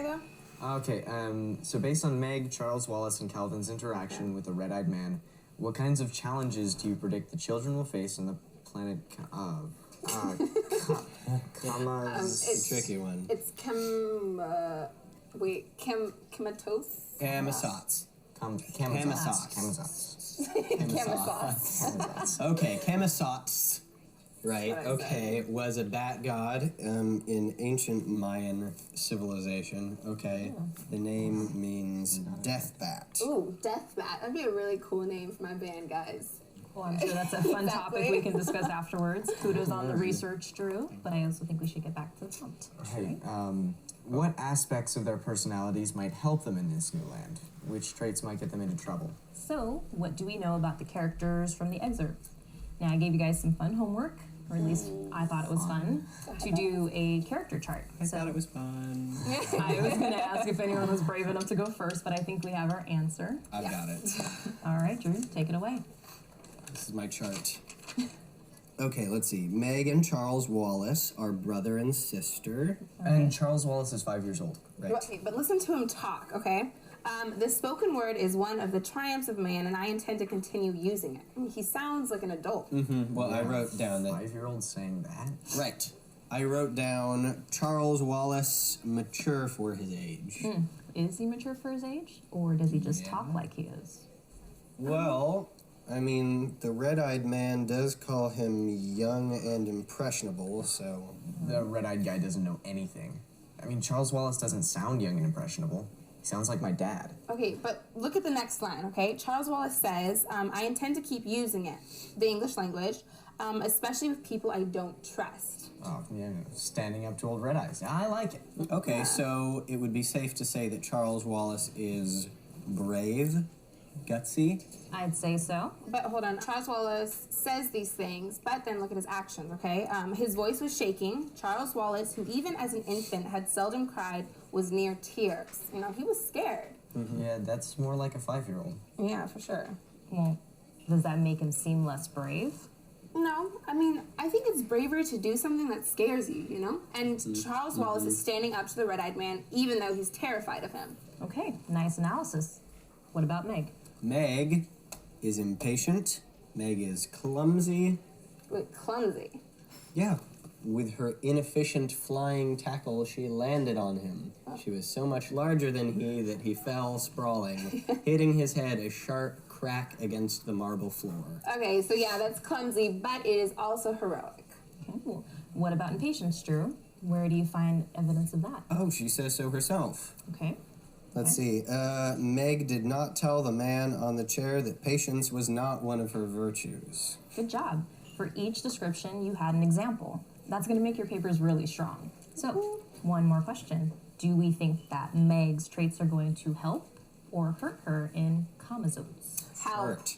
guy, though? Okay, so based on Meg, Charles Wallace, and Calvin's interaction with the red-eyed man, what kinds of challenges do you predict the children will face on the planet It's a tricky one. It's Camatos? Camisauce. Camisauce. Okay, Camisauce. Right, okay, was a bat god in ancient Mayan civilization. Okay, the name means death bat. Ooh, death bat. That'd be a really cool name for my band, guys. Well, I'm sure that's a fun topic we can discuss afterwards. Kudos on the research, Drew, but I also think we should get back to the prompt. Hey, what aspects of their personalities might help them in this new land? Which traits might get them into trouble? So, what do we know about the characters from the excerpt? Now, I gave you guys some fun homework, or at least I thought it was fun, to do a character chart. I thought it was fun. I was going to ask if anyone was brave enough to go first, but I think we have our answer. I've got it. All right, Drew, take it away. This is my chart. Okay, let's see. Meg and Charles Wallace are brother and sister. And Charles Wallace is 5 years old. Right. Okay, but listen to him talk, okay? The spoken word is one of the triumphs of man, and I intend to continue using it. I mean, he sounds like an adult. Well, I wrote down that. 5-year-old saying that? Right. I wrote down Charles Wallace, mature for his age. Is he mature for his age, or does he just talk like he is? Well, I mean, the red-eyed man does call him young and impressionable, so... The red-eyed guy doesn't know anything. I mean, Charles Wallace doesn't sound young and impressionable. He sounds like my dad. Okay, but look at the next line, okay? Charles Wallace says, I intend to keep using it, the English language, especially with people I don't trust. Oh, yeah, standing up to old red eyes. I like it. Okay, so it would be safe to say that Charles Wallace is brave, gutsy. I'd say so. But hold on, Charles Wallace says these things, but then look at his actions, okay? His voice was shaking. Charles Wallace, who even as an infant had seldom cried, was near tears. You know, he was scared. Yeah, that's more like a 5-year-old. Yeah, for sure. Well, does that make him seem less brave? No, I mean, I think it's braver to do something that scares you, you know? And Charles Wallace is standing up to the red-eyed man, even though he's terrified of him. Okay, nice analysis. What about Meg? Meg is impatient. Meg is clumsy. Wait, clumsy? Yeah. With her inefficient flying tackle, she landed on him. She was so much larger than he that he fell sprawling, hitting his head a sharp crack against the marble floor. Okay, so yeah, that's clumsy, but it is also heroic. Okay, well, what about impatience, Drew? Where do you find evidence of that? Oh, she says so herself. Okay. Let's see. Meg did not tell the man on the chair that patience was not one of her virtues. Good job. For each description, you had an example. That's going to make your papers really strong. So, one more question. Do we think that Meg's traits are going to help or hurt her in Camazotes? Hurt.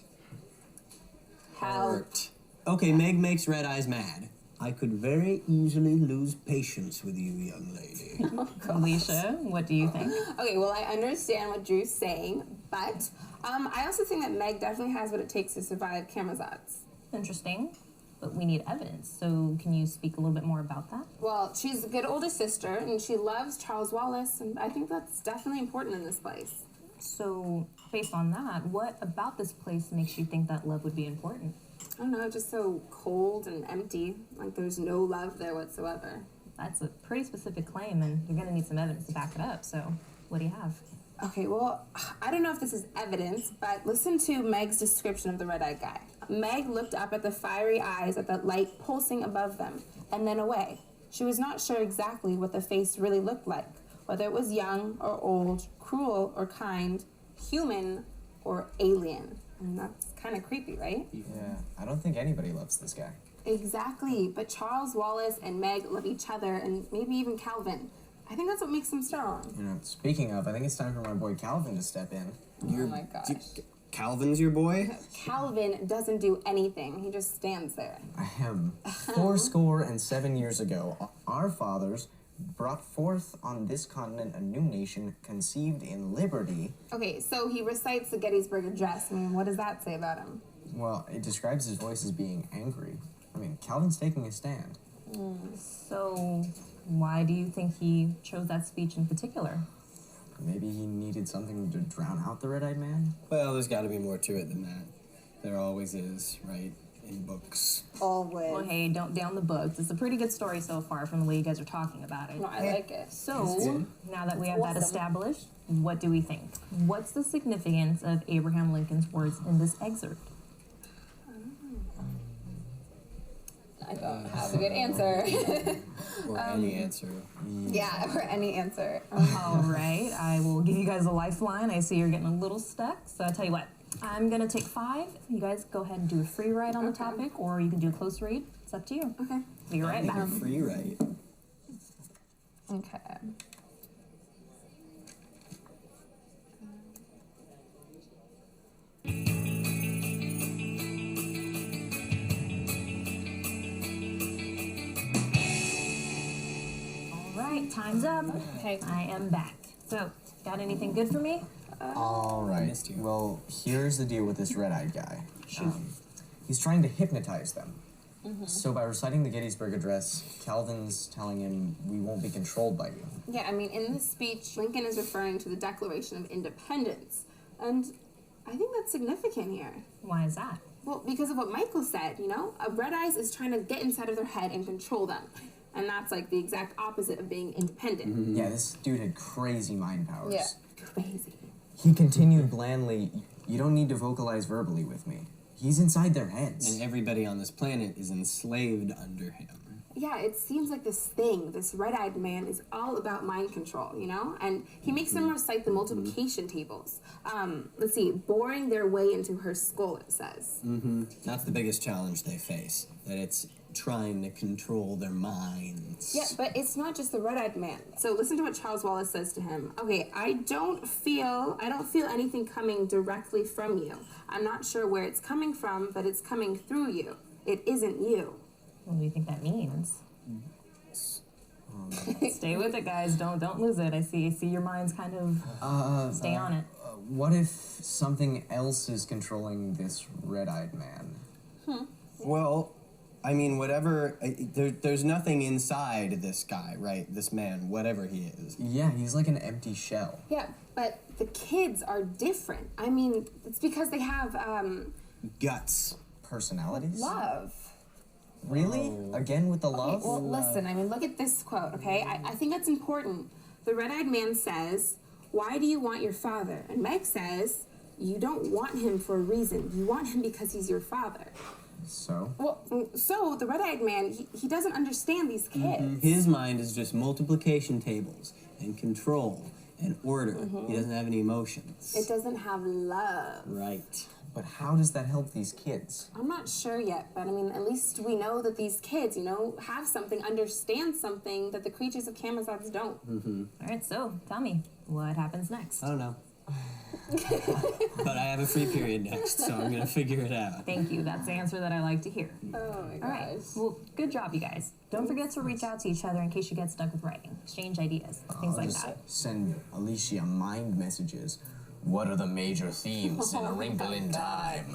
Hurt. Okay, Meg makes Red Eyes mad. I could very easily lose patience with you, young lady. Alicia, what do you think? Okay, well, I understand what Drew's saying, but I also think that Meg definitely has what it takes to survive Camazotes. Interesting, but we need evidence. So can you speak a little bit more about that? Well, she's a good older sister, and she loves Charles Wallace, and I think that's definitely important in this place. So, based on that, what about this place makes you think that love would be important? I don't know, just so cold and empty, like there's no love there whatsoever. That's a pretty specific claim, and you're going to need some evidence to back it up. So, what do you have? Okay, well, I don't know if this is evidence, but listen to Meg's description of the red-eyed guy. Meg looked up at the fiery eyes at the light pulsing above them, and then away. She was not sure exactly what the face really looked like, whether it was young or old, cruel or kind, human or alien. I mean, that's kind of creepy, right? Yeah, I don't think anybody loves this guy. Exactly, but Charles Wallace and Meg love each other, and maybe even Calvin. I think that's what makes them strong. You know, speaking of, I think it's time for my boy Calvin to step in. Oh my gosh. Calvin's your boy? Calvin doesn't do anything. He just stands there. Ahem. 407 years ago, our fathers brought forth on this continent a new nation conceived in liberty. Okay, so he recites the Gettysburg Address. I mean, what does that say about him? Well, it describes his voice as being angry. I mean, Calvin's taking a stand. So, Why do you think he chose that speech in particular? Maybe he needed something to drown out the red-eyed man? Well, there's got to be more to it than that. There always is, right? In books. Always. Well, hey, don't down the books. It's a pretty good story so far from the way you guys are talking about it. No, I like it. So, now that we have that Awesome. established, what do we think? What's the significance of Abraham Lincoln's words in this excerpt? I don't have a good answer. Or any answer. Yeah, or any answer. All right, I will give you guys a lifeline. I see you're getting a little stuck, so I'll tell you what. I'm going to take 5. You guys go ahead and do a free write on the topic, or you can do a close read. It's up to you. Okay. Be right back. Free right. Okay. All right, time's up. Okay. I am back. So, got anything good for me? All right. missed you. Well, here's the deal with this red-eyed guy. Shoot. He's trying to hypnotize them. So by reciting the Gettysburg Address, Calvin's telling him, we won't be controlled by you. Yeah, I mean, in this speech, Lincoln is referring to the Declaration of Independence. And I think that's significant here. Why is that? Well, because of what Michael said, you know? Red Eyes is trying to get inside of their head and control them. And that's like the exact opposite of being independent. Yeah, this dude had crazy mind powers. Yeah. Crazy. He continued blandly, you don't need to vocalize verbally with me. He's inside their heads. And everybody on this planet is enslaved under him. Yeah, it seems like this red-eyed man is all about mind control, you know? And he makes them recite the multiplication tables. Let's see, boring their way into her skull, it says. That's the biggest challenge they face. That it's trying to control their minds. Yeah, but it's not just the red-eyed man. So listen to what Charles Wallace says to him. Okay, I don't feel anything coming directly from you. I'm not sure where it's coming from, but it's coming through you. It isn't you. What do you think that means? Stay with it, guys. Don't lose it. I see your minds kind of stay on it. What if something else is controlling this red-eyed man? Well, I mean, whatever. There's nothing inside this guy, right? This man, whatever he is. Yeah, he's like an empty shell. Yeah, but the kids are different. I mean, it's because they have Guts. Personalities? love. Really? Again with the Okay, love? well, listen, I mean, look at this quote, okay? I think that's important. The red-eyed man says, why do you want your father? And Meg says, you don't want him for a reason. You want him because he's your father. So? Well, so the red-eyed man, he doesn't understand these kids. His mind is just multiplication tables and control and order. He doesn't have any emotions. It doesn't have love. Right. But how does that help these kids? I'm not sure yet, but I mean, at least we know that these kids, you know, have something, understand something that the creatures of Camazotz don't. All right, so tell me, what happens next? I don't know. But I have a free period next, so I'm gonna figure it out. Thank you. That's the answer that I like to hear. Oh my All right. gosh. Well, good job, you guys. Don't forget to reach out to each other in case you get stuck with writing. Exchange ideas, things I'll like just that. send Alicia mind messages. What are the major themes in A Wrinkle in Time?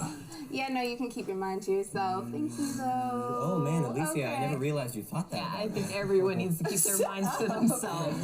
Yeah, no, you can keep your mind to yourself. Thank you, though. Oh man, Alicia, I Okay. never realized you thought that. Yeah, about I me. think everyone needs to keep their minds to themselves.